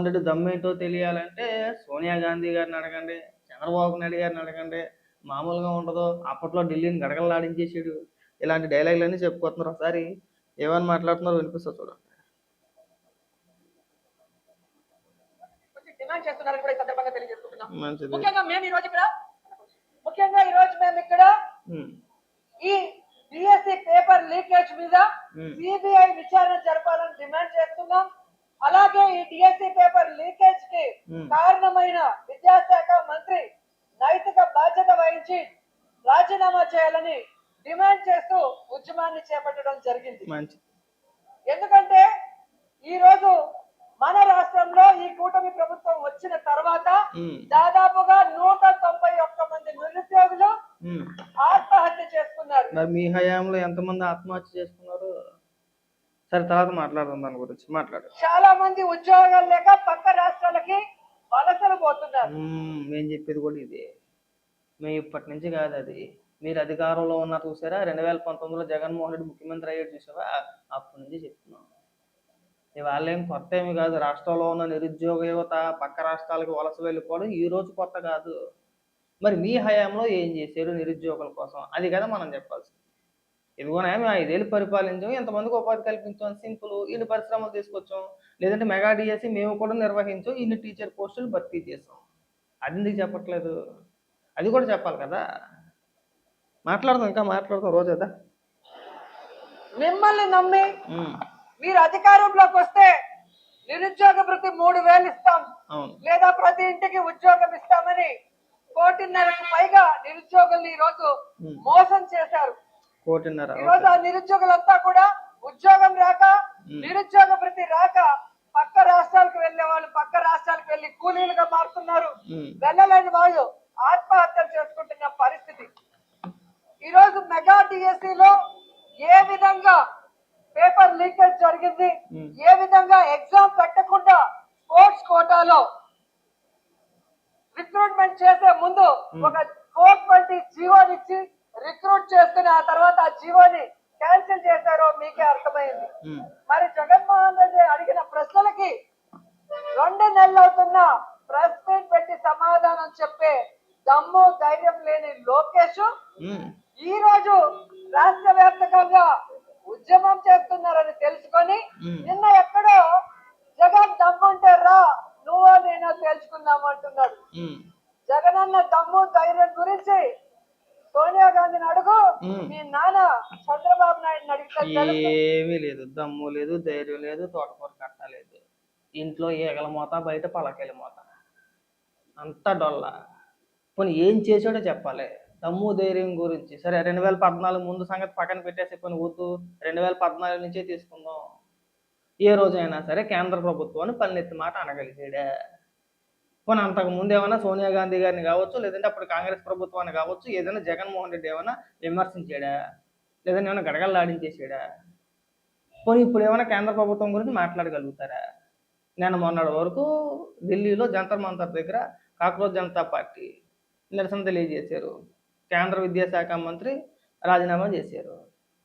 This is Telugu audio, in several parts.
జగన్మోహన్ రెడ్డి దమ్మేంటో తెలియాలంటే సోనియా గాంధీ గారిని అడగండి, చంద్రబాబు నాయుడు గారిని అడగండి. మామూలుగా ఉండదు. అప్పట్లో ఢిల్లీని గడగడలాడించేసాడు. ఇలాంటి డైలాగులన్నీ చెప్పుకొస్తున్నారు. ఒకసారి ఏమని మాట్లాడుతున్నారో వినిపిస్తా చూడండి. డిమాండ్ చేస్తున్నారని కూడా ఈ సందర్భంగా తెలియజేస్తున్నాం. మంచిది. ముఖ్యంగా మేము ఈ రోజు ఇక్కడ ఈ డిఎస్సి పేపర్ లీకేజ్ మీద సిబిఐ విచారణ జరపాలని డిమాండ్ చేస్తున్నాం. అలాగే ఈ డిఎస్సి పేపర్ లీకేజ్ కి కారణమైన విద్యాశాఖ మంత్రి నైతిక బాధ్యత వహించి రాజీనామా చేయాలని డిమాండ్ చేస్తూ ఉద్యమాన్ని చేపట్టడం జరిగింది. ఎందుకంటే ఈ రోజు మన రాష్ట్రంలో ఈ కూటమి ప్రభుత్వం వచ్చిన తర్వాత దాదాపుగా 191 మంది నిరుద్యోగులు ఆత్మహత్య చేసుకున్నారు. మరి మీ హయాంలో ఎంతమంది ఆత్మహత్య చేసుకున్నారు? సరే, తర్వాత మాట్లాడదాం దాని గురించి. చాలా మంది ఉద్యోగాలు లేక పక్క రాష్ట్రాలకి వలసలు పోతున్నారు. మేము చెప్పేది కూడా ఇదే. మేము ఇప్పటి నుంచి కాదు, అది మీరు అధికారంలో ఉన్న చూసారా, 2019లో జగన్మోహన్ రెడ్డి ముఖ్యమంత్రి అయ్యాడు చూసావా, అప్పటి నుంచి చెప్తున్నాం. ఇవాళ ఏం కొత్త ఏమి కాదు. రాష్ట్రంలో ఉన్న నిరుద్యోగ యువత పక్క రాష్ట్రాలకు వలస వెళ్ళిపోవడం ఈ రోజు కొత్త కాదు. మరి మీ హయాంలో ఏం చేశారు నిరుద్యోగుల కోసం? అది కదా మనం చెప్పాల్సింది. ఇదిగోనే మేము 5 ఏళ్ళు పరిపాలించాం, ఎంతమందికి ఉపాధి కల్పించాం, సింపుల్. ఇన్ని పరిశ్రమలు తీసుకొచ్చాం, లేదంటే మెగా డిఎస్సి మేము కూడా నిర్వహించాం, ఇన్ని టీచర్ పోస్టులు భర్తీ చేసాం. అది ఎందుకు చెప్పట్లేదు? అది కూడా చెప్పాలి కదా. ఇంకా మాట్లాడతాం రోజేదా. మిమ్మల్ని నమ్మి మీరు అధికారంలోకి వస్తే నిరుద్యోగ భృతి 3000 ఇస్తాం, లేదా ప్రతి ఇంటికి ఉద్యోగం ఇస్తామని 1.5 పైగా నిరుద్యోగుల్ని ఈ రోజు మోసం చేశారు. 1.5. ఈ రోజు ఆ నిరుద్యోగులంతా కూడా ఉద్యోగం రాక, నిరుద్యోగ భృతి రాక పక్క రాష్ట్రాలకు వెళ్లే వాళ్ళు పక్క రాష్ట్రాలకు వెళ్లి కూలీలుగా మారుతున్నారు. వెళ్ళలేని వాళ్ళు ఆత్మహత్యలు చేసుకుంటున్న పరిస్థితి. ఈ రోజు మెగా డిఎస్సిలో ఏ విధంగా పేపర్ లీకేజ్ జరిగింది, ఏ విధంగా ఎగ్జామ్ పెట్టకుండా స్పోర్ట్స్ కోటాలో రిక్రూట్మెంట్ చేసే ముందు ఒక 420 జీవోని ఇచ్చి రిక్రూట్ చేసుకుని ఆ తర్వాత ఆ జీవోని క్యాన్సిల్ చేశారో మీకే అర్థమైంది. మరి జగన్మోహన్ రెడ్డి అడిగిన ప్రశ్నలకి 2 నెలలు అవుతున్నా ప్రెస్ మీట్ పెట్టి సమాధానం చెప్పే దమ్ము ధైర్యం లేని లోకేష్ ఈ రోజు రాష్ట్ర వ్యాప్తంగా ఉద్యమం చేస్తున్నారని తెలుసుకొని నిన్న ఎక్కడో జగన్ దమ్ముంటే రా నువ్వో నేనో తేల్చుకుందాం అంటున్నాడు. జగన్ అన్న దమ్ము ధైర్యం గురించి సోనియా గాంధీని అడుగు, మీ నాన్న చంద్రబాబు నాయుడుని అడిగితే ఏమీ లేదు. దమ్ము లేదు, ధైర్యం లేదు, తోటకూర కట్టలేదు. ఇంట్లో ఈగల మోత, బయట పలకల మోత, అంతా డొల్ల. పోనీ ఏం చేసాడో చెప్పాలి. దమ్ము ధైర్యం గురించి సరే 2014 ముందు సంగతి పక్కన పెట్టేసి కొన్ని వద్దు, 2014 నుంచే తీసుకుందాం. ఏ రోజైనా సరే కేంద్ర ప్రభుత్వాన్ని పల్లెత్తి మాట అనగలిగాడా? పోనీ అంతకు ముందు ఏమైనా సోనియా గాంధీ గారిని కావచ్చు, లేదంటే అప్పుడు కాంగ్రెస్ ప్రభుత్వాన్ని కావచ్చు, ఏదైనా జగన్మోహన్ రెడ్డి ఏమైనా విమర్శించాడా, లేదంటే ఏమైనా గడగడలాడించేసాడా? పోనీ ఇప్పుడు ఏమైనా కేంద్ర ప్రభుత్వం గురించి మాట్లాడగలుగుతారా? నేను మొన్నటి వరకు ఢిల్లీలో జంతర్ మంతర్ దగ్గర కాక్రోచ్ జనతా పార్టీ నిరసన తెలియజేశారు. కేంద్ర విద్యాశాఖ మంత్రి రాజీనామా చేశారు.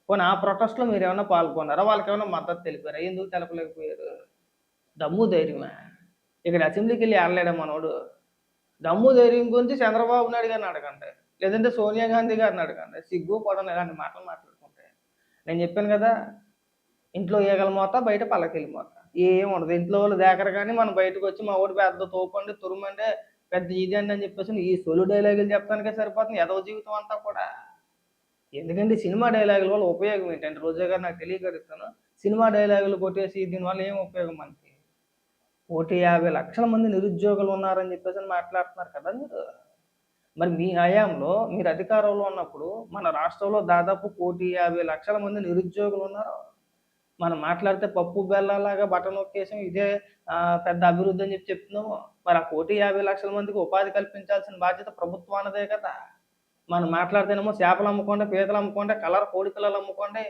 పోనీ ఆ ప్రొటెస్ట్లో మీరు ఏమైనా పాల్గొన్నారా? వాళ్ళకి ఏమైనా మద్దతు తెలిపారా? ఎందుకు తెలపలేకపోయారు? దమ్ము ధైర్యమా? ఇక్కడ అసెంబ్లీకి వెళ్ళి ఆడలేడా మనోడు? దమ్ము ధైర్యం గురించి చంద్రబాబు నాయుడు గారిని అడగండి, లేదంటే సోనియా గాంధీ గారిని అడగండి. సిగ్గు పడని ఇలాంటి మాటలు మాట్లాడుకుంటే. నేను చెప్పాను కదా, ఇంట్లో ఈగల మోత, బయట పల్లకెళ్ళి మోత. ఏం ఉండదు. ఇంట్లో వాళ్ళు దేకరు కానీ మనం బయటకు వచ్చి మా ఊడి పెద్ద తోపండి, తురుమండి, పెద్ద ఇది అండి అని చెప్పేసి ఈ సొలు డైలాగులు చెప్పడానికే సరిపోతుంది ఎదవ జీవితం అంతా కూడా. ఎందుకంటే సినిమా డైలాగుల వల్ల ఉపయోగం ఏంటంటే, రోజా గారు నాకు తెలియగలుగుతాను, సినిమా డైలాగులు కొట్టేసి దీనివల్ల ఏం ఉపయోగం? మనకి 150 లక్షల మంది నిరుద్యోగులు ఉన్నారని చెప్పేసి మాట్లాడుతున్నారు కదా మీరు. మరి మీ హయాంలో మీరు అధికారంలో ఉన్నప్పుడు మన రాష్ట్రంలో దాదాపు 150 లక్షల మంది నిరుద్యోగులు ఉన్నారు. మనం మాట్లాడితే పప్పు బెల్లలాగా బటన్ నొక్కేసాం, ఇదే పెద్ద అభివృద్ధి అని చెప్తున్నాము. మరి ఆ 150 లక్షల మందికి ఉపాధి కల్పించాల్సిన బాధ్యత ప్రభుత్వానిదే కదా. మనం మాట్లాడితేనేమో చేపలు అమ్ముకోండి, పీతలు అమ్ముకోండి, కలర్ కోడి పిల్లలు అమ్ముకోండి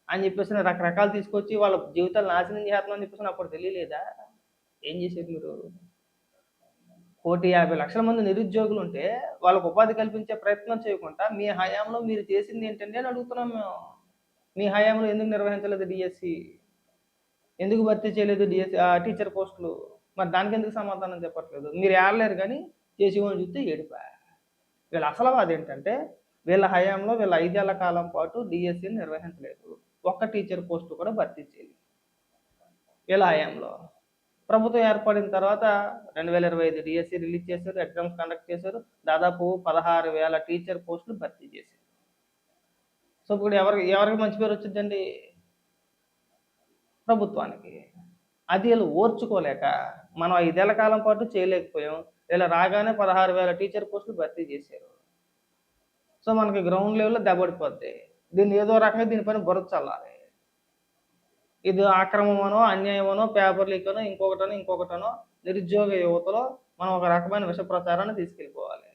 అని చెప్పేసి రకరకాలు తీసుకొచ్చి వాళ్ళ జీవితాలు నాశనం చేస్తున్నామని చెప్పేసి అప్పుడు తెలియలేదా? ఏం చేసేది మీరు? 150 లక్షల మంది నిరుద్యోగులు ఉంటే వాళ్ళకు ఉపాధి కల్పించే ప్రయత్నం చేయకుండా మీ హయాంలో మీరు చేసింది ఏంటండి అని అడుగుతున్నాం మేము. మీ హయాంలో ఎందుకు నిర్వహించలేదు డిఎస్సి? ఎందుకు భర్తీ చేయలేదు డిఎస్సి టీచర్ పోస్టులు? మరి దానికి ఎందుకు సమాధానం చెప్పట్లేదు? మీరు ఏడలేరు కానీ చేసేవాడిని చూస్తే ఏడుపా. వీళ్ళ అసలు బాధ ఏంటంటే వీళ్ళ హయాంలో వీళ్ళ 5 ఏళ్ల కాలం పాటు డిఎస్సిని నిర్వహించలేదు. ఒక్క టీచర్ పోస్టు కూడా భర్తీ చేయలేదు వీళ్ళ హయాంలో. ప్రభుత్వం ఏర్పడిన తర్వాత 2025 డిఎస్సి రిలీజ్ చేశారు, ఎగ్జామ్స్ కండక్ట్ చేశారు, దాదాపు 16,000 టీచర్ పోస్టులు భర్తీ చేశారు. సో ఇప్పుడు ఎవరికి మంచి పేరు వచ్చిందండి? ప్రభుత్వానికి. అది వీళ్ళు ఓర్చుకోలేక మనం 5 ఏళ్ల కాలం పాటు చేయలేకపోయాం, వీళ్ళు రాగానే 16,000 టీచర్ పోస్టులు భర్తీ చేశారు. సో మనకి గ్రౌండ్ లెవెల్లో దెబ్బడిపోద్ది. దీన్ని ఏదో రకంగా దీనిపైన బురద చల్లాలి. ఇది అక్రమమనో, అన్యాయమనో, పేపర్ లీకనో, ఇంకొకటనో నిరుద్యోగ యువతలో మనం ఒక రకమైన విష ప్రచారాన్ని తీసుకెళ్ళిపోవాలి.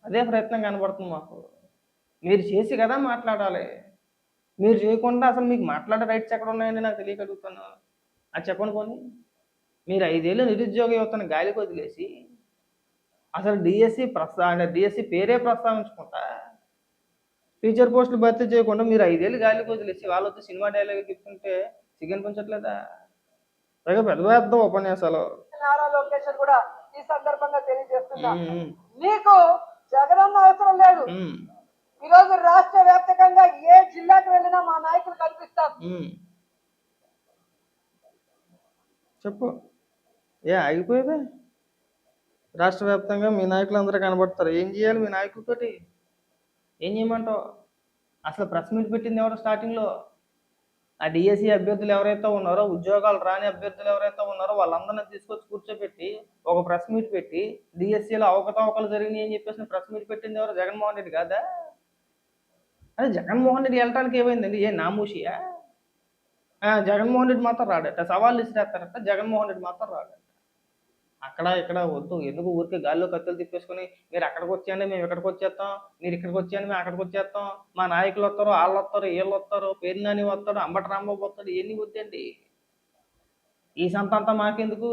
అదే ప్రయత్నం కనబడుతుంది మాకు. మీరు చేసి కదా మాట్లాడాలి. మీరు చేయకుండా అసలు మీకు మాట్లాడే రైట్స్ ఎక్కడ ఉన్నాయండి నాకు తెలియక అడుగుతాను. అది చెప్పండి పోనీ. మీరు 5 ఏళ్ళు నిరుద్యోగ యువతను గాలికి వదిలేసి అసలు డిఎస్సి పేరే ప్రస్తావించకుండా టీచర్ పోస్టులు భర్తీ చేయకుండా మీరు 5 ఏళ్ళు గాలికి వదిలేసి వాళ్ళు వచ్చి సినిమా డైలాగ్ చెప్తుంటే సిగ్గనిపించట్లేదా? పైగా పెద్ద పెద్ద ఉపన్యాసాలు. నారా లోకేష్ కూడా ఈ సందర్భంగా తెలియజేస్తున్నా, నీకు జగనన్న అవసరం లేదు. ఈ రోజు రాష్ట్ర వ్యాప్తంగా ఏ జిల్లాకు వెళ్ళినా మా నాయకులు కనిపిస్తారు. చెప్పు, ఆగిపోయేదే? రాష్ట్ర వ్యాప్తంగా మీ నాయకులు అందరూ కనబడతారు. ఏం చేయాలి మీ నాయకులతోటి? ఏం చేయమంటావు? అసలు ప్రెస్ మీట్ పెట్టింది ఎవరు స్టార్టింగ్లో? ఆ డిఎస్సి అభ్యర్థులు ఎవరైతే ఉన్నారో, ఉద్యోగాలు రాని అభ్యర్థులు ఎవరైతే ఉన్నారో వాళ్ళందరినీ తీసుకొచ్చి కూర్చోబెట్టి ఒక ప్రెస్ మీట్ పెట్టి డిఎస్సిలో అవకతవకలు జరిగినాయి అని చెప్పేసి ప్రెస్ మీట్ పెట్టింది ఎవరు? జగన్మోహన్ రెడ్డి కాదా? అదే జగన్మోహన్ రెడ్డి వెళ్ళటానికి ఏమైందండి? నామూషియా? జగన్మోహన్ రెడ్డి మాత్రం రాడట, సవాళ్ళు ఇసిరేస్తారట, జగన్మోహన్ రెడ్డి మాత్రం రాడట. అక్కడ ఇక్కడ వద్దు, ఎందుకు ఊరికే గాల్లో కత్తులు తిప్పేసుకొని మీరు అక్కడికి వచ్చేయండి మేము ఇక్కడికి వచ్చేస్తాం, మీరు ఇక్కడికి వచ్చేయండి మేము అక్కడికి వచ్చేస్తాం, మా నాయకులు వస్తారు, వాళ్ళు వస్తారు, వీళ్ళు వస్తారు, పేరు నాని వస్తాడు, అంబటి రాంబాబు వస్తాడు, ఇవన్నీ వద్దండి. ఈ సంత అంతా మాకెందుకు?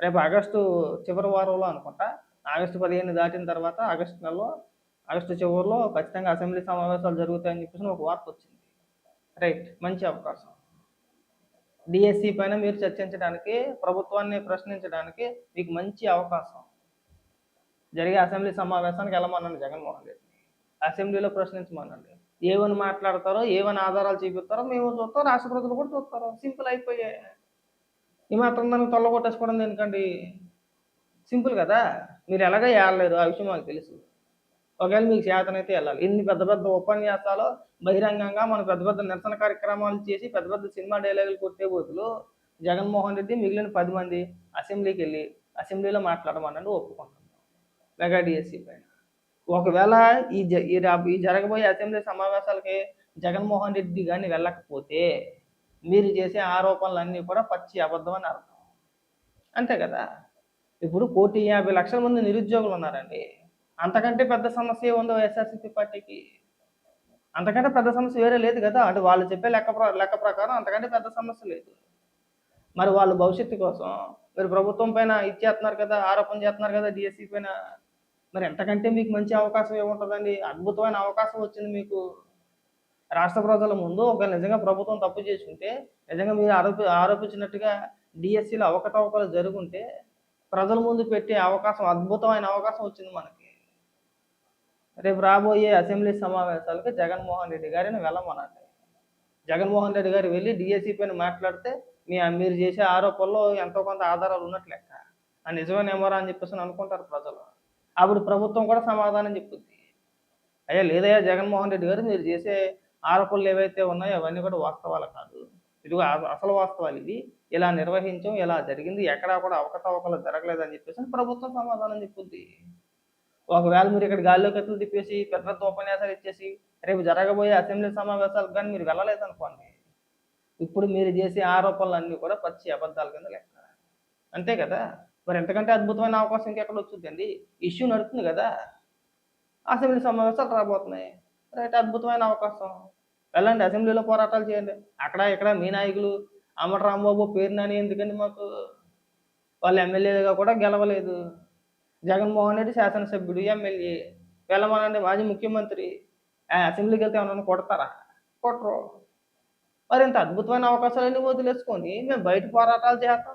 రేపు ఆగస్టు చివరి వారంలో అనుకుంటా, ఆగస్టు 15 దాటిన తర్వాత ఆగస్టు నెలలో, ఆగస్టు చివరిలో ఖచ్చితంగా అసెంబ్లీ సమావేశాలు జరుగుతాయని చెప్పేసి ఒక వార్త వచ్చింది. రైట్, మంచి అవకాశం. డిఎస్సి పైన మీరు చర్చించడానికి, ప్రభుత్వాన్ని ప్రశ్నించడానికి మీకు మంచి అవకాశం. జరిగే అసెంబ్లీ సమావేశానికి వెళ్ళమనండి జగన్మోహన్ రెడ్డి, అసెంబ్లీలో ప్రశ్నించమనండి. ఏమని మాట్లాడతారో, ఏమని ఆధారాలు చూపిస్తారో మేము చూస్తాం, రాష్ట్ర ప్రజలు కూడా చూస్తారు. సింపుల్ అయిపోయాయి. ఈ మాత్రం దానికి తొల్లగొట్టేసుకోవడం ఎందుకండి? సింపుల్ కదా. మీరు ఎలాగ ఏడలేరు, ఆ విషయం మాకు తెలుసు. ఒకవేళ మీకు చేతనైతే వెళ్ళాలి. ఇన్ని పెద్ద పెద్ద ఉపన్యాసాలు బహిరంగంగా మనం పెద్ద పెద్ద నిరసన కార్యక్రమాలు చేసి పెద్ద పెద్ద సినిమా డైలాగులు కొట్టే బదులు జగన్మోహన్ రెడ్డి మిగిలిన 10 మంది అసెంబ్లీకి వెళ్ళి అసెంబ్లీలో మాట్లాడమనండి, ఒప్పుకుంటున్నాం మెగా డిఎస్సి పైన. ఒకవేళ ఈ జరగబోయే అసెంబ్లీ సమావేశాలకి జగన్మోహన్ రెడ్డి కానీ వెళ్ళకపోతే మీరు చేసే ఆరోపణలన్నీ కూడా పచ్చి అబద్ధం అని అర్థం. అంతే కదా. ఇప్పుడు 1,50,00,000 మంది నిరుద్యోగులు ఉన్నారండి. అంతకంటే పెద్ద సమస్య ఉందో వైఎస్ఆర్సీపీ పార్టీకి? అంతకంటే పెద్ద సమస్య వేరే లేదు కదా. అటు వాళ్ళు చెప్పే లెక్క ప్రకారం అంతకంటే పెద్ద సమస్య లేదు. మరి వాళ్ళు భవిష్యత్తు కోసం మీరు ప్రభుత్వం పైన ఇచ్చేస్తున్నారు కదా, ఆరోపణ చేస్తున్నారు కదా డిఎస్సి పైన. మరి ఎంతకంటే మీకు మంచి అవకాశం ఏముంటుందండి? అద్భుతమైన అవకాశం వచ్చింది మీకు. రాష్ట్ర ప్రజల ముందు ఒకవేళ నిజంగా ప్రభుత్వం తప్పు చేసుకుంటే, నిజంగా మీరు ఆరోపించినట్టుగా డిఎస్సిలో అవకతవకలు జరుగుంటే ప్రజల ముందు పెట్టే అవకాశం, అద్భుతమైన అవకాశం వచ్చింది మనకి. రేపు రాబోయే అసెంబ్లీ సమావేశాలకి జగన్మోహన్ రెడ్డి గారిని వెళ్ళమనండి. జగన్మోహన్ రెడ్డి గారు వెళ్ళి డిఎస్సి పైన మాట్లాడితే మీరు చేసే ఆరోపణలో ఎంతో కొంత ఆధారాలు ఉన్నట్లు లెక్క. నిజమేనేమోరా అని చెప్పేసి అనుకుంటారు ప్రజలు. అప్పుడు ప్రభుత్వం కూడా సమాధానం చెప్పుద్ది, అయ్యా లేదయ్యా జగన్మోహన్ రెడ్డి గారు మీరు చేసే ఆరోపణలు ఏవైతే ఉన్నాయో అవన్నీ కూడా వాస్తవాలు కాదు, ఇదిగో అసలు వాస్తవాలు ఇవి, ఇలా నిర్వహించాం, ఇలా జరిగింది, ఎక్కడా కూడా అవకతవకలు జరగలేదని చెప్పేసి ప్రభుత్వం సమాధానం చెప్పుద్ది. ఒకవేళ మీరు ఇక్కడ గాల్లో కత్తులు తిప్పేసి పెద్ద పెద్ద ఉపన్యాసాలు ఇచ్చేసి రేపు జరగబోయే అసెంబ్లీ సమావేశాలకు కానీ మీరు వెళ్ళలేదనుకోండి, ఇప్పుడు మీరు చేసే ఆరోపణలు అన్నీ కూడా పచ్చి అబద్ధాల కింద లెక్క. అంతే కదా. మరి ఎంతకంటే అద్భుతమైన అవకాశం ఇంకెక్కడ వచ్చిందండి? ఇష్యూ నడుస్తుంది కదా, అసెంబ్లీ సమావేశాలు రాబోతున్నాయి. రైట్, అద్భుతమైన అవకాశం. వెళ్ళండి, అసెంబ్లీలో పోరాటాలు చేయండి. అక్కడ ఇక్కడ మీ నాయకులు అంబటి రాంబాబు, పేరు నాని ఎందుకండి మాకు? వాళ్ళు ఎమ్మెల్యేలుగా కూడా గెలవలేదు. జగన్మోహన్ రెడ్డి శాసనసభ్యుడు, ఎమ్మెల్యే. వెళ్ళమనండి, మాజీ ముఖ్యమంత్రి. అసెంబ్లీకి వెళ్తే ఏమన్నా కొడతారా? కొట్టరు. మరి ఇంత అద్భుతమైన అవకాశాలన్నీ వదిలేసుకొని మేము బయట పోరాటాలు చేస్తాం.